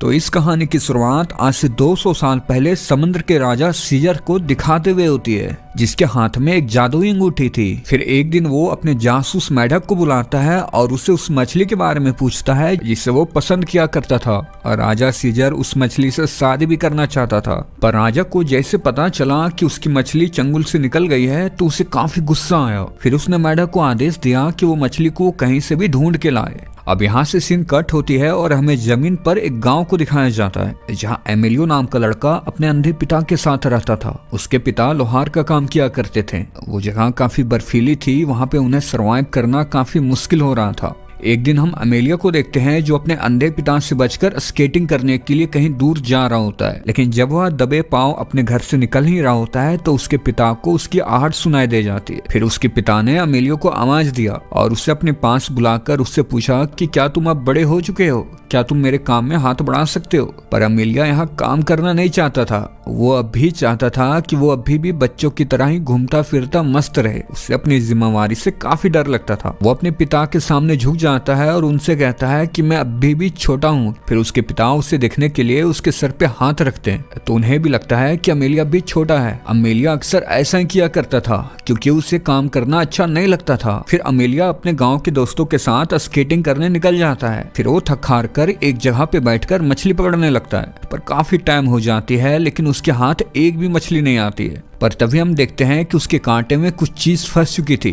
तो इस कहानी की शुरुआत आज से 200 साल पहले समुद्र के राजा सीजर को दिखाते हुए होती है, जिसके हाथ में एक जादुई अंगूठी थी। फिर एक दिन वो अपने जासूस मेढक को बुलाता है और उससे उस मछली के बारे में पूछता है जिसे वो पसंद किया करता था। और राजा सीजर उस मछली से शादी भी करना चाहता था, पर राजा को जैसे पता चला कि उसकी मछली चंगुल से निकल गई है तो उसे काफी गुस्सा आया। फिर उसने मेढक को आदेश दिया कि वो मछली को कहीं से भी ढूंढ के लाए। अब यहाँ से सीन कट होती है और हमें जमीन पर एक गांव को दिखाया जाता है, जहाँ एमिलियो नाम का लड़का अपने अंधे पिता के साथ रहता था। उसके पिता लोहार का काम किया करते थे। वो जगह काफी बर्फीली थी, वहाँ पे उन्हें सरवाइव करना काफी मुश्किल हो रहा था। एक दिन हम अमेलिया को देखते हैं जो अपने अंधे पिता से बचकर स्केटिंग करने के लिए कहीं दूर जा रहा होता है, लेकिन जब वह दबे पांव अपने घर से निकल ही रहा होता है तो उसके पिता को उसकी आहट सुनाई दे जाती है। फिर उसके पिता ने अमेलिया को आवाज दिया और उसे अपने पास बुलाकर उससे पूछा कि क्या तुम अब बड़े हो चुके हो, क्या तुम मेरे काम में हाथ बढ़ा सकते हो। पर अमेलिया यहाँ काम करना नहीं चाहता था। वो अब भी चाहता था कि वो अभी भी बच्चों की तरह ही घूमता फिरता मस्त रहे। उसे अपनी जिम्मेवारी से काफी डर लगता था। वो अपने पिता के सामने झुक जाता है और उनसे कहता है कि मैं अभी भी छोटा हूँ। फिर उसके पिता उसे देखने के लिए उसके सर पे हाथ रखते हैं तो उन्हें भी लगता है कि अमेलिया भी छोटा है। अमेलिया अक्सर ऐसा ही किया करता था क्योंकि उसे काम करना अच्छा नहीं लगता था। फिर अमेलिया अपने गाँव के दोस्तों के साथ स्केटिंग करने निकल जाता है। फिर वो थक हार कर एक जगह पे बैठकर मछली पकड़ने लगता है, पर काफी टाइम हो जाती है लेकिन उसके हाथ एक भी मछली नहीं आती है। पर तभी हम देखते हैं कि उसके कांटे में कुछ चीज फंस चुकी थी।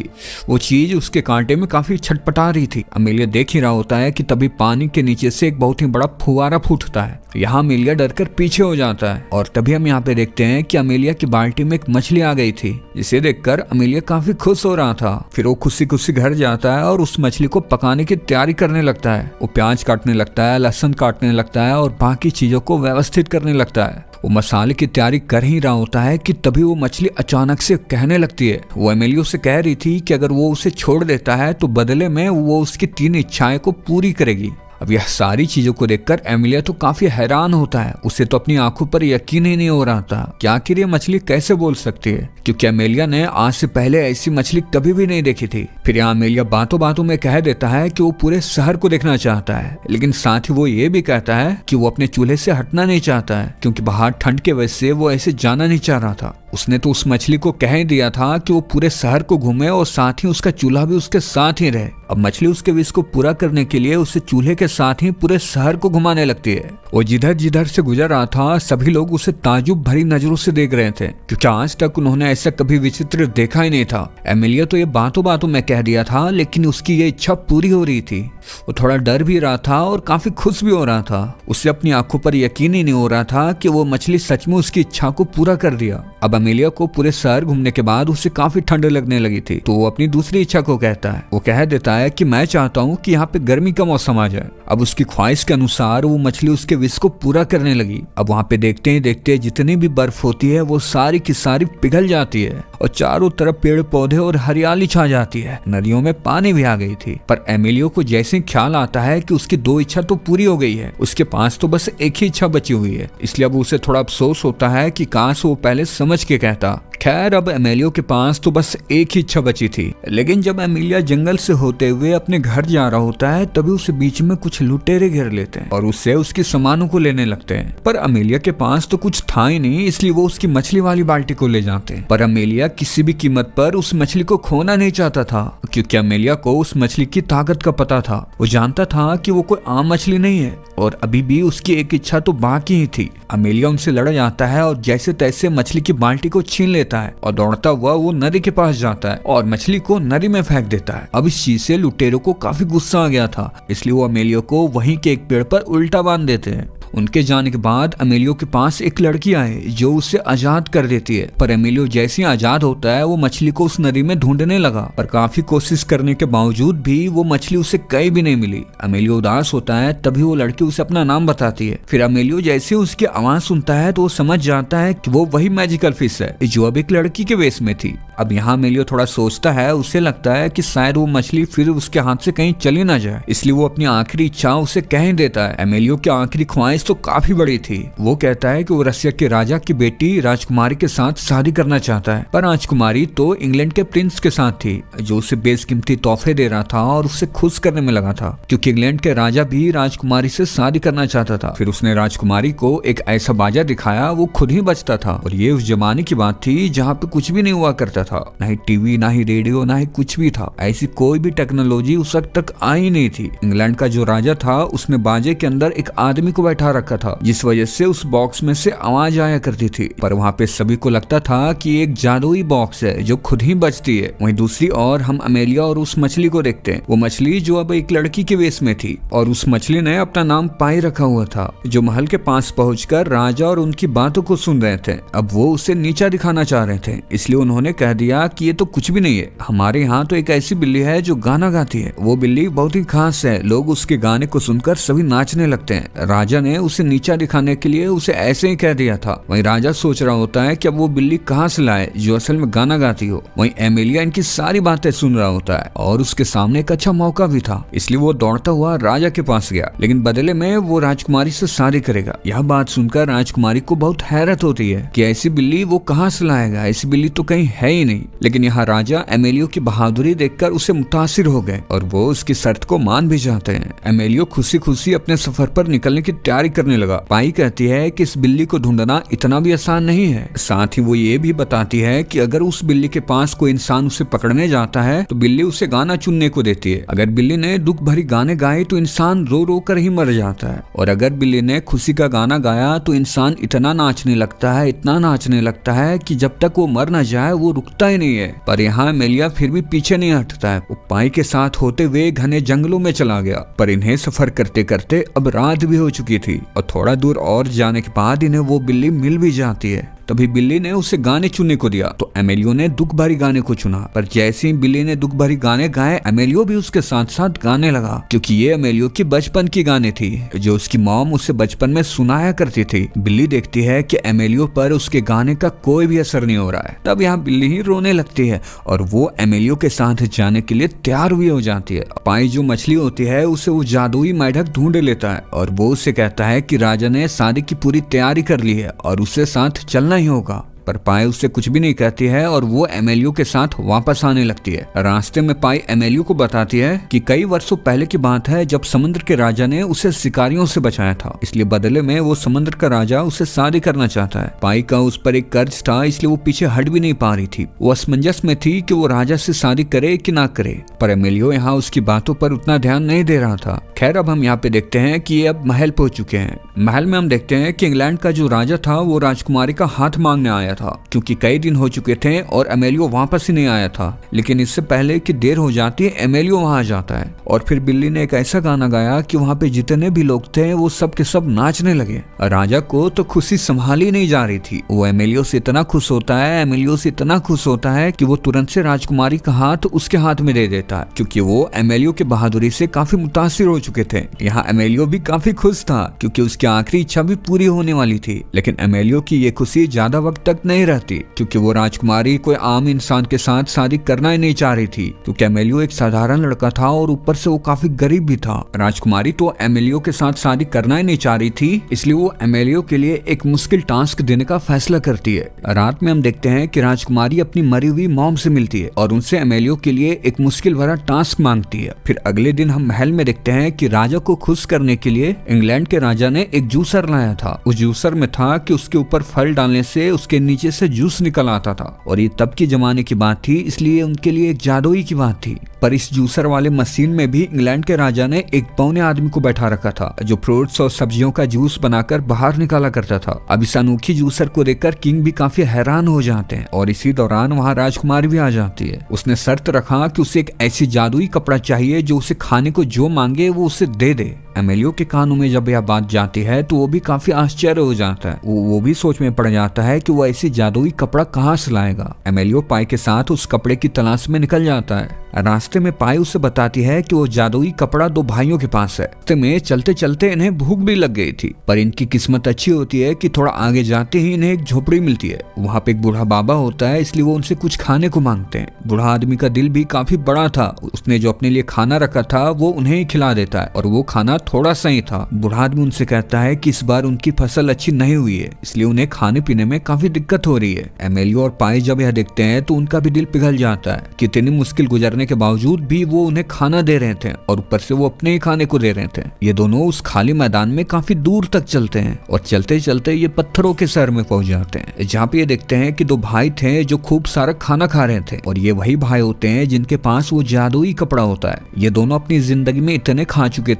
वो चीज उसके कांटे में काफी छटपटा रही थी। अमेलिया देख ही रहा होता है कि तभी पानी के नीचे से एक बहुत ही बड़ा फुवारा फूटता है। यहाँ अमेलिया डरकर पीछे हो जाता है और तभी हम यहाँ पे देखते हैं कि अमेलिया की बाल्टी में एक मछली आ गई थी, जिसे देखकर अमेलिया काफी खुश हो रहा था। फिर वो खुशी खुशी घर जाता है और उस मछली को पकाने की तैयारी करने लगता है। वो प्याज काटने लगता है, लहसुन काटने लगता है और बाकी चीजों को व्यवस्थित करने लगता है। वो मसाले की तैयारी कर ही रहा होता है कि तभी वो मछली अचानक से कहने लगती है। वो एमिलियो से कह रही थी कि अगर वो उसे छोड़ देता है तो बदले में वो उसकी 3 इच्छाएं को पूरी करेगी। अब यह सारी चीजों को देखकर एमिलिया तो काफी हैरान होता है। उसे तो अपनी आंखों पर यकीन ही नहीं हो रहा था कि आखिर ये मछली कैसे बोल सकती है, क्योंकि एमिलिया ने आज से पहले ऐसी मछली कभी भी नहीं देखी थी। फिर यहाँ एमिलिया बातों बातों में कह देता है कि वो पूरे शहर को देखना चाहता है, लेकिन साथ ही वो ये भी कहता है कि वो अपने चूल्हे से हटना नहीं चाहता है, क्योंकि बाहर ठंड के वजह से वो ऐसे जाना नहीं चाह रहा था। उसने तो उस मछली को कह ही दिया था कि वो पूरे शहर को घूमे और साथ ही उसका चूल्हा भी उसके साथ ही रहे। अब मछली उसके विश को पूरा करने के लिए उसे चूल्हे के साथ ही पूरे शहर को घुमाने लगती है। वो जिधर जिधर से गुजर रहा था सभी लोग उसे ताजुब भरी नजरों से देख रहे थे, क्योंकि आज तक उन्होंने ऐसा कभी विचित्र देखा ही नहीं था। एमिलिया तो ये बातों बातों में कह दिया था, लेकिन उसकी ये इच्छा पूरी हो रही थी। वो थोड़ा डर भी रहा था और काफी खुश भी हो रहा था। उसे अपनी आंखों पर यकीन ही नहीं हो रहा था कि वो मछली सच में उसकी इच्छा को पूरा कर दिया। अब अमेलिया को पूरे शहर घूमने के बाद उसे काफी ठंड लगने लगी थी, तो वो अपनी दूसरी इच्छा को कहता है। वो कह देता है कि मैं चाहता हूँ कि यहाँ पे गर्मी का मौसम आ जाए। अब उसकी ख्वाहिश के अनुसार वो मछली उसके विश को पूरा करने लगी। अब वहाँ पे देखते ही देखते जितनी भी बर्फ होती है वो सारी की सारी पिघल जाती है और चारों तरफ पेड़ पौधे और हरियाली छा जाती है। नदियों में पानी भी आ गई थी। पर एमिलियो को जैसे ख्याल आता है कि उसकी 2 इच्छा तो पूरी हो गई है, उसके पास तो बस एक ही इच्छा बची हुई है, इसलिए अब उसे थोड़ा अफसोस होता है कि काश वो पहले समझ के कहता। खैर, अब एमिलियो के पास तो बस एक ही इच्छा बची थी। लेकिन जब एमिलिया जंगल से होते हुए अपने घर जा रहा होता है तभी उसे बीच में कुछ लुटेरे घेर लेते हैं और उससे उसके सामानों को लेने लगते हैं। पर अमेलिया के पास तो कुछ था ही नहीं, इसलिए वो उसकी मछली वाली बाल्टी को ले जाते हैं। पर अमेलिया किसी भी कीमत पर उस मछली को खोना नहीं चाहता था, क्योंकि अमेलिया को उस मछली की ताकत का पता था। वो जानता था कि वो कोई आम मछली नहीं है और अभी भी उसकी एक इच्छा तो बाकी ही थी। अमेलिया उनसे लड़ जाता है और जैसे तैसे मछली की बाल्टी को छीन लेता है और दौड़ता हुआ वो नदी के पास जाता है और मछली को नदी में फेंक देता है। अब इस चीज से लुटेरों को काफी गुस्सा आ गया था, इसलिए वो अमेलिया को वहीं के एक पेड़ पर उल्टा बांध देते हैं। उनके जाने के बाद अमेलियो के पास एक लड़की आए जो उसे आजाद कर देती है। पर अमेलियो जैसे ही आजाद होता है वो मछली को उस नदी में ढूंढने लगा, पर काफी कोशिश करने के बावजूद भी वो मछली उसे कहीं भी नहीं मिली। अमेलियो उदास होता है, तभी वो लड़की उसे अपना नाम बताती है। फिर अमेलियो जैसे उसकी आवाज सुनता है तो वो समझ जाता है कि वो वही मैजिकल फिश है जो अब एक लड़की के वेश में थी। अब यहाँ अमेलियो थोड़ा सोचता है, उसे लगता है कि शायद वो मछली फिर उसके हाथ से कहीं चली ना जाए, इसलिए वो अपनी आखिरी इच्छा उसे कह देता है। अमेलियो की आखिरी ख्वाहिश फरमाइश तो काफी बड़ी थी। वो कहता है कि वो रसिया के राजा की बेटी राजकुमारी के साथ शादी करना चाहता है, पर राजकुमारी तो इंग्लैंड के प्रिंस के साथ थी जो उसे बेशकीमती तोहफे दे रहा था और उसे खुश करने में लगा था, क्योंकि इंग्लैंड के राजा भी राजकुमारी से शादी करना चाहता था। फिर उसने राजकुमारी को एक ऐसा बाजा दिखाया वो खुद ही बजता था, और ये उस जमाने की बात थी जहाँ पे कुछ भी नहीं हुआ करता था, ना ही टीवी, ना ही रेडियो, ना ही कुछ भी था। ऐसी कोई भी टेक्नोलॉजी उस वक्त तक आई नहीं थी। इंग्लैंड का जो राजा था उसने बाजे के अंदर एक आदमी को बैठा रखा था, जिस वजह से उस बॉक्स में से आवाज आया करती थी, पर वहाँ पे सभी को लगता था कि एक जादुई बॉक्स है जो खुद ही बजती है। वहीं दूसरी ओर हम अमेलिया और उस मछली को देखते हैं। वो मछली जो अब एक लड़की के वेश में थी, और उस मछली ने अपना नाम पाई रखा हुआ था, जो महल के पास पहुंचकर राजा और उनकी बातों को सुन रहे थे। अब वो उसे नीचा दिखाना चाह रहे थे, इसलिए उन्होंने कह दिया कि ये तो कुछ भी नहीं है, हमारे यहाँ तो एक ऐसी बिल्ली है जो गाना गाती है। वो बिल्ली बहुत ही खास है, लोग उसके गाने को सुनकर सभी नाचने लगते हैं। राजा ने उसे नीचा दिखाने के लिए उसे ऐसे ही कह दिया था। वहीं राजा सोच रहा होता है कि अब वो बिल्ली कहाँ से लाए जो असल में गाना गाती हो। वहीं एमेलिया इनकी सारी बातें सुन रहा होता है, और उसके सामने एक अच्छा मौका भी था, इसलिए वो दौड़ता हुआ राजा के पास गया, लेकिन बदले में वो राजकुमारी से शादी करेगा। यह बात सुनकर राजकुमारी को बहुत हैरत होती है कि ऐसी बिल्ली वो कहाँ से लाएगा, ऐसी बिल्ली तो कहीं है ही नहीं। लेकिन यहाँ राजा एमेलियो की बहादुरी देखकर उसे मुतासिर हो गए और वो उसकी शर्त को मान भी जाते हैं। एमेलियो खुशी खुशी अपने सफर पर निकलने की तैयारी करने लगा। पाई कहती है कि इस बिल्ली को ढूंढना इतना भी आसान नहीं है। साथ ही वो ये भी बताती है कि अगर उस बिल्ली के पास कोई इंसान उसे पकड़ने जाता है तो बिल्ली उसे गाना चुनने को देती है। अगर बिल्ली ने दुख भरी गाने गाए तो इंसान रो रो कर ही मर जाता है, और अगर बिल्ली ने खुशी का गाना गाया तो इंसान इतना नाचने लगता है, इतना नाचने लगता है कि जब तक वो मर न जाए वो रुकता ही नहीं है। पर यहाँ एमेलिया फिर भी पीछे नहीं हटता है। वो पाई के साथ होते हुए घने जंगलों में चला गया, पर इन्हें सफर करते करते अब रात भी हो चुकी थी, और थोड़ा दूर और जाने के बाद इन्हें वो बिल्ली मिल भी जाती है। तभी बिल्ली ने उसे गाने चुनने को दिया, तो एमेलियो ने दुख भरी गाने को चुना। पर जैसे ही बिल्ली ने दुख भरी गाने गाए, एमेलियो भी उसके साथ साथ गाने लगा, क्योंकि ये एमेलियो की बचपन की गाने थी जो उसकी मॉम उसे बचपन में सुनाया करती थी। बिल्ली देखती है कि एमेलियो पर उसके गाने का कोई भी असर नहीं हो रहा है, तब यहाँ बिल्ली ही रोने लगती है और वो एमेलियो के साथ जाने के लिए तैयार भी हो जाती है। पाई जो मछली होती है उसे वो जादुई मेढक ढूंढ लेता है, और वो उसे कहता है कि राजा ने शादी की पूरी तैयारी कर ली है और उसे साथ चलना ही होगा। पर पाई उससे कुछ भी नहीं कहती है और वो एमेलियो के साथ वापस आने लगती है। रास्ते में पाई एमेलियो को बताती है कि कई वर्षों पहले की बात है जब समुद्र के राजा ने उसे शिकारियों से बचाया था, इसलिए बदले में वो समुद्र का राजा उसे शादी करना चाहता है। पाई का उस पर एक कर्ज था, इसलिए वो पीछे हट भी नहीं पा रही थी। वो असमंजस में थी कि वो राजा से शादी करे कि ना करे, पर एमेलियो यहाँ उसकी बातों पर उतना ध्यान नहीं दे रहा था। खैर, अब हम यहाँ पे देखते हैं कि ये अब महल पहुंच चुके हैं। महल में हम देखते हैं कि इंग्लैंड का जो राजा था वो राजकुमारी का हाथ मांगने आया था, क्योंकि कई दिन हो चुके थे और एमेलियो वापस ही नहीं आया था। लेकिन इससे पहले कि देर हो जाती है, एमेलियो वहां आ जाता है, और फिर बिल्ली ने एक ऐसा गाना गाया कि वहां पे जितने भी लोग थे वो सब के सब नाचने लगे। राजा को तो खुशी संभाली नहीं जा रही थी। वो एमेलियो से इतना खुश होता है, एमेलियो से इतना खुश होता है कि वो तुरंत से राजकुमारी का हाथ उसके हाथ में दे देता है, क्योंकि वो एमेलियो की बहादुरी से काफी मुतासिर हो चुके थे। यहाँ एमेलियो भी काफी खुश था, क्योंकि उसकी आखिरी इच्छा भी पूरी होने वाली थी। लेकिन एमेलियो की ये खुशी ज्यादा वक्त तक नहीं रहती, क्योंकि वो राजकुमारी कोई आम इंसान के साथ शादी करना ही नहीं चाह रही थी, क्योंकि एमेलियो एक साधारण लड़का था और ऊपर से वो काफी गरीब भी था। राजकुमारी तो एमेलियो के साथ शादी करना ही नहीं चाह रही थी, इसलिए वो एमेलियो के लिए एक मुश्किल टास्क देने का फैसला करती है। रात में हम देखते हैं कि राजकुमारी अपनी मरी हुई मॉम से मिलती है और उनसे एमेलियो के लिए एक मुश्किल भरा टास्क मांगती है। फिर अगले दिन हम महल में देखते हैं कि राजा को खुश करने के लिए इंग्लैंड के राजा ने एक जूसर लाया था। उस जूसर में था कि उसके ऊपर फल डालने से उसके नीचे से जूस निकल आता था, और ये तब के जमाने की बात थी, इसलिए उनके लिए एक जादुई की बात थी। पर इस जूसर वाले मशीन में भी इंग्लैंड के राजा ने एक पौने आदमी को बैठा रखा था, जो फ्रूट्स और सब्जियों का जूस बनाकर बाहर निकाला करता था। अब इस अनोखी जूसर को देखकर किंग भी काफी हैरान हो जाते हैं, और इसी दौरान वहाँ राजकुमारी भी आ जाती है। उसने शर्त रखा कि उसे एक ऐसी जादुई कपड़ा चाहिए जो उसे खाने को जो मांगे वो उसे दे दे। एमेलियो के कानों में जब यह बात जाती है तो वो भी काफी आश्चर्य हो जाता है। वो भी सोच में पड़ जाता है कि वो से जादुई कपड़ा कहाँ से लाएगा। एमेलियो पाई के साथ उस कपड़े की तलाश में निकल जाता है। रास्ते में पाई उसे बताती है कि वो जादुई कपड़ा दो भाइयों के पास है। रास्ते में चलते चलते इन्हें भूख भी लग गई थी, पर इनकी किस्मत अच्छी होती है कि थोड़ा आगे जाते ही इन्हें एक झोपड़ी मिलती है। वहाँ पे एक बूढ़ा बाबा होता है, इसलिए वो उनसे कुछ खाने को मांगते हैं। बूढ़ा आदमी का दिल भी काफी बड़ा था, उसने जो अपने लिए खाना रखा था वो उन्हें ही खिला देता है, और वो खाना थोड़ा सा ही था। बूढ़ा आदमी उनसे कहता है कि इस बार उनकी फसल अच्छी नहीं हुई है, इसलिए उन्हें खाने पीने में काफी दिक्कत हो रही है। एमेलियो और पाई जब यह देखते हैं तो उनका भी दिल पिघल जाता है कि इतनी मुश्किल गुजरने के बावजूद भी वो उन्हें खाना दे रहे थे, और ऊपर से वो अपने ही खाने को दे रहे थे। ये दोनों उस खाली मैदान में काफी दूर तक चलते हैं, और चलते चलते ये पत्थरों के शहर में पहुंच जाते हैं, जहाँ पे ये देखते हैं कि दो भाई थे जो खूब सारा खाना खा रहे थे, और ये वही भाई होते हैं जिनके पास वो जादुई कपड़ा होता है। ये दोनों अपनी जिंदगी में इतने खा चुके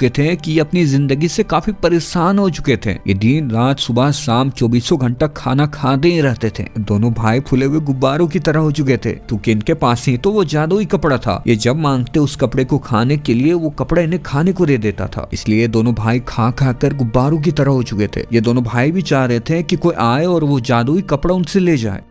थे कि अपनी जिंदगी से काफी परेशान हो चुके थे। ये दिन रात सुबह शाम 24 घंटा खाना खाते ही रहते थे। दोनों भाई फूले हुए गुब्बारों की तरह हो चुके थे, क्योंकि इनके पास ही तो वो जादुई कपड़ा था। ये जब मांगते उस कपड़े को खाने के लिए, वो कपड़ा इन्हें खाने को दे देता था। इसलिए दोनों भाई खा खा कर गुब्बारों की तरह हो चुके थे। ये दोनों भाई भी चाह रहे थे कि कोई आए और वो जादुई कपड़ा उनसे ले जाए।